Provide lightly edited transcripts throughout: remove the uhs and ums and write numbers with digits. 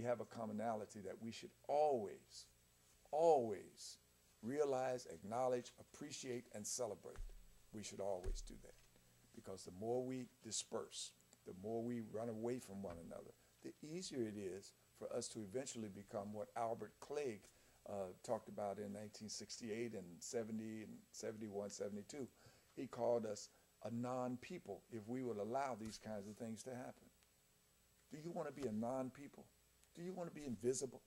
have a commonality that we should always, always realize, acknowledge, appreciate, and celebrate. We should always do that, because the more we disperse, the more we run away from one another, the easier it is for us to eventually become what Albert Clegg talked about in 1968 and 70 and 71, 72. He called us a non-people if we would allow these kinds of things to happen. Do you want to be a non-people? Do you want to be invisible?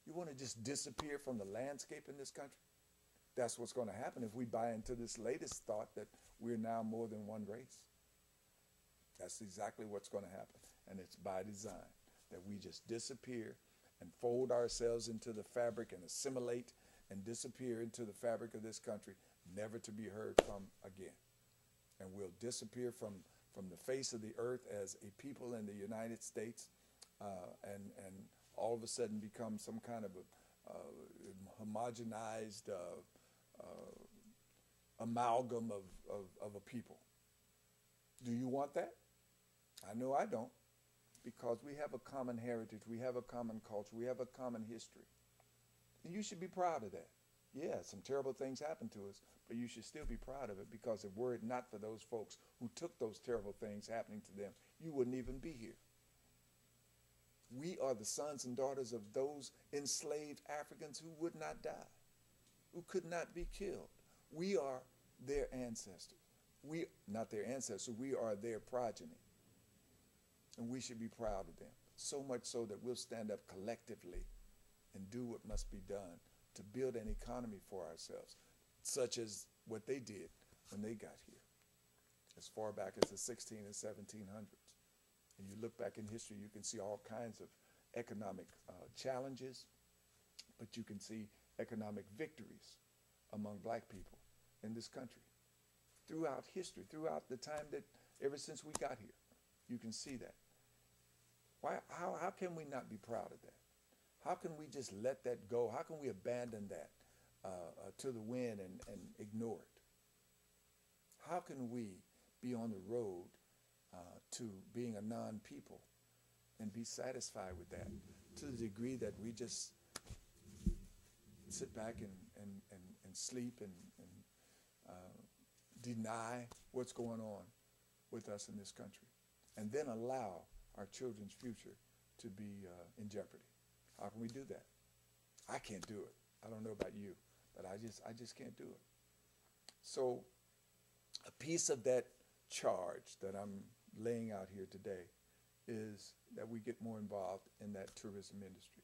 You want to just disappear from the landscape in this country? That's what's going to happen if we buy into this latest thought that we're now more than one race. That's exactly what's going to happen. And it's by design that we just disappear and fold ourselves into the fabric and assimilate and disappear into the fabric of this country, never to be heard from again. And we'll disappear from the face of the earth as a people in the United States, and all of a sudden become some kind of a homogenized amalgam of a people. Do you want that? I know I don't, because we have a common heritage, we have a common culture, we have a common history. And you should be proud of that. Yeah, some terrible things happen to us, but you should still be proud of it, because if were it not for those folks who took those terrible things happening to them, you wouldn't even be here. We are the sons and daughters of those enslaved Africans who would not die, who could not be killed. We are their ancestors. We, not their ancestors, we are their progeny. And we should be proud of them, so much so that we'll stand up collectively and do what must be done to build an economy for ourselves, such as what they did when they got here, as far back as the 16 and 1700s. And you look back in history, you can see all kinds of economic challenges, but you can see economic victories among black people in this country. Throughout history, throughout the time that, ever since we got here, you can see that. How can we not be proud of that? How can we just let that go? How can we abandon that to the wind and ignore it? How can we be on the road to being a non-people and be satisfied with that, to the degree that we just sit back and sleep and deny what's going on with us in this country, and then allow our children's future to be in jeopardy? How can we do that? I can't do it. I don't know about you, but I just can't do it. So a piece of that charge that I'm laying out here today is that we get more involved in that tourism industry.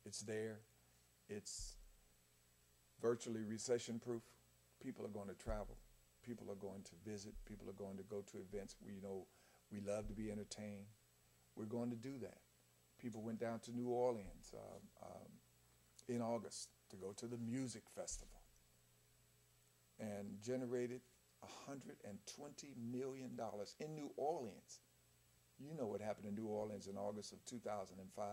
It's there. It's virtually recession-proof. People are going to travel. People are going to visit. People are going to go to events. We love to be entertained. We're going to do that. People went down to New Orleans in August to go to the music festival and generated $120 million in New Orleans. You know what happened in New Orleans in August of 2005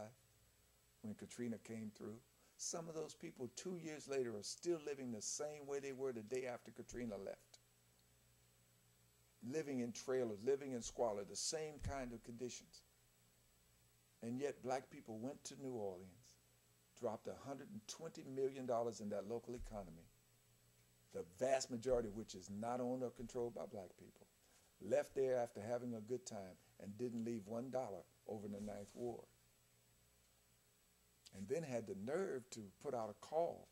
when Katrina came through. Some of those people 2 years later are still living the same way they were the day after Katrina left. Living in trailers, living in squalor, the same kind of conditions. And yet black people went to New Orleans, dropped $120 million in that local economy, the vast majority of which is not owned or controlled by black people, left there after having a good time and didn't leave $1 over in the Ninth Ward. And then had the nerve to put out a call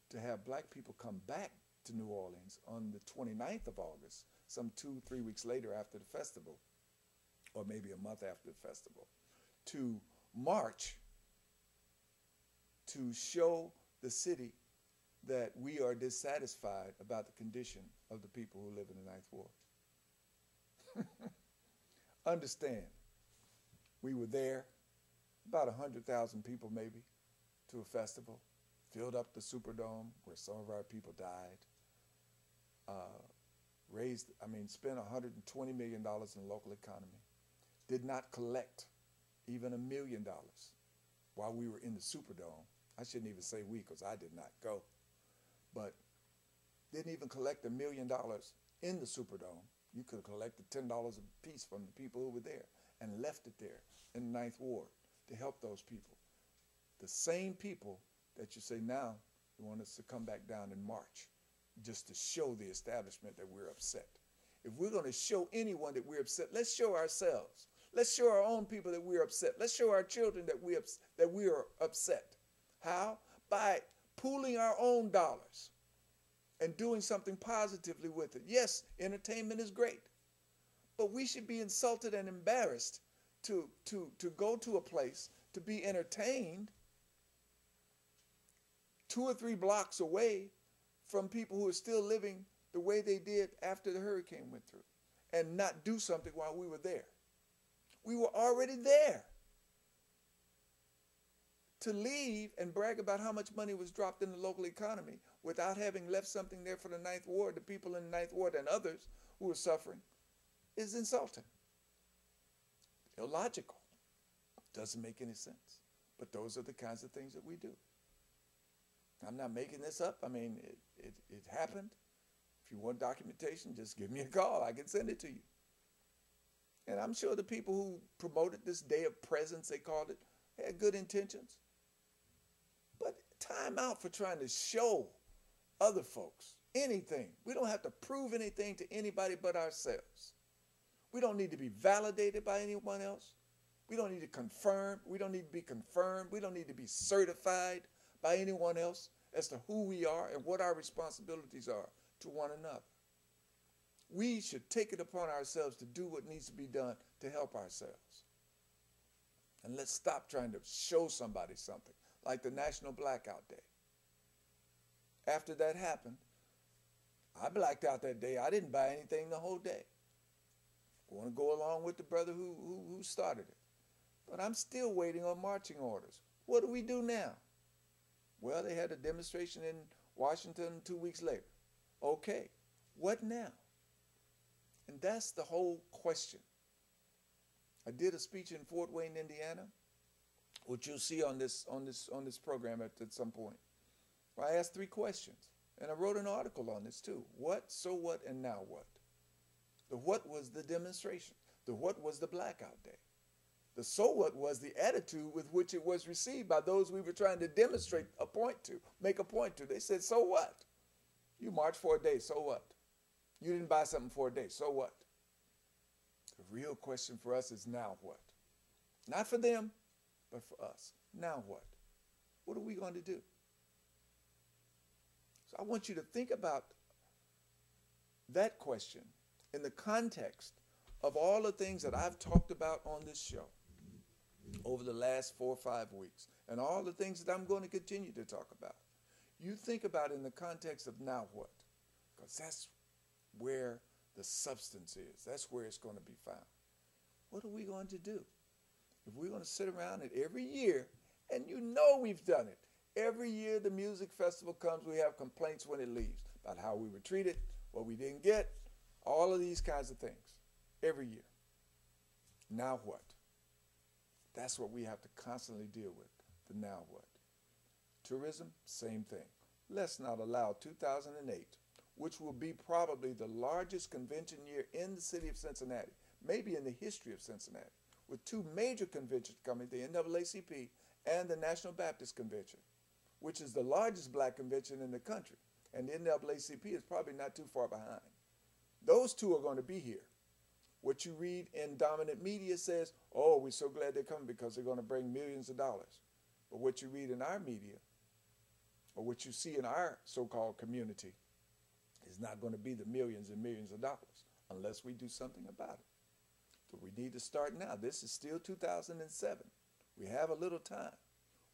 to have black people come back to New Orleans on the 29th of August, some 2-3 weeks later after the festival, or maybe a month after the festival, to march to show the city that we are dissatisfied about the condition of the people who live in the Ninth Ward. Understand, we were there, about 100,000 people maybe, to a festival, filled up the Superdome where some of our people died, spent $120 million in the local economy, did not collect even $1 million while we were in the Superdome. I shouldn't even say we, because I did not go, but didn't even collect $1 million in the Superdome. You could have collected $10 a piece from the people who were there and left it there in the Ninth Ward to help those people. The same people that you say now you want us to come back down and march just to show the establishment that we're upset. If we're going to show anyone that we're upset, let's show ourselves. Let's show our own people that we're upset. Let's show our children that we are upset. How? By pooling our own dollars and doing something positively with it. Yes, entertainment is great, but we should be insulted and embarrassed to go to a place to be entertained 2 or 3 blocks away from people who are still living the way they did after the hurricane went through, and not do something while we were there. We were already there. To leave and brag about how much money was dropped in the local economy without having left something there for the Ninth Ward, the people in the Ninth Ward and others who were suffering, is insulting. Illogical. Doesn't make any sense. But those are the kinds of things that we do. I'm not making this up. I mean, it happened. If you want documentation, just give me a call. I can send it to you. And I'm sure the people who promoted this day of presence, they called it, had good intentions. But time out for trying to show other folks anything. We don't have to prove anything to anybody but ourselves. We don't need to be validated by anyone else. We don't need to confirm. We don't need to be confirmed. We don't need to be certified by anyone else as to who we are and what our responsibilities are to one another. We should take it upon ourselves to do what needs to be done to help ourselves. And let's stop trying to show somebody something, like the National Blackout Day. After that happened, I blacked out that day. I didn't buy anything the whole day. I want to go along with the brother who started it. But I'm still waiting on marching orders. What do we do now? Well, they had a demonstration in Washington 2 weeks later. Okay, what now? And that's the whole question. I did a speech in Fort Wayne, Indiana, which you'll see on this program at some point, where I asked 3 questions. And I wrote an article on this too. What, so what, and now what? The what was the demonstration. The what was the blackout day. The so what was the attitude with which it was received by those we were trying to demonstrate a point to, make a point to. They said, so what? You marched for a day, so what? You didn't buy something for a day, so what? The real question for us is now what? Not for them, but for us. Now what? What are we going to do? So I want you to think about that question in the context of all the things that I've talked about on this show over the last 4 or 5 weeks, and all the things that I'm going to continue to talk about. You think about it in the context of now what? Because that's where the substance is. That's where it's going to be found. What are we going to do? If we're going to sit around it every year, and you know we've done it, every year the music festival comes, we have complaints when it leaves about how we were treated, what we didn't get, all of these kinds of things, every year. Now what? That's what we have to constantly deal with, the now what. Tourism, same thing. Let's not allow 2008, which will be probably the largest convention year in the city of Cincinnati, maybe in the history of Cincinnati, with 2 major conventions coming, the NAACP and the National Baptist Convention, which is the largest black convention in the country. And the NAACP is probably not too far behind. Those 2 are going to be here. What you read in dominant media says, oh, we're so glad they're coming because they're going to bring millions of dollars. But what you read in our media, or what you see in our so-called community, is not going to be the millions and millions of dollars unless we do something about it. So we need to start now. This is still 2007. We have a little time.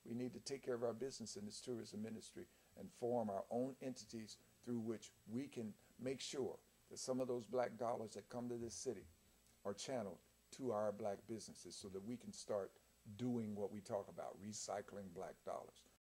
We need to take care of our business in this tourism industry and form our own entities through which we can make sure that some of those black dollars that come to this city are channeled to our black businesses so that we can start doing what we talk about, recycling black dollars.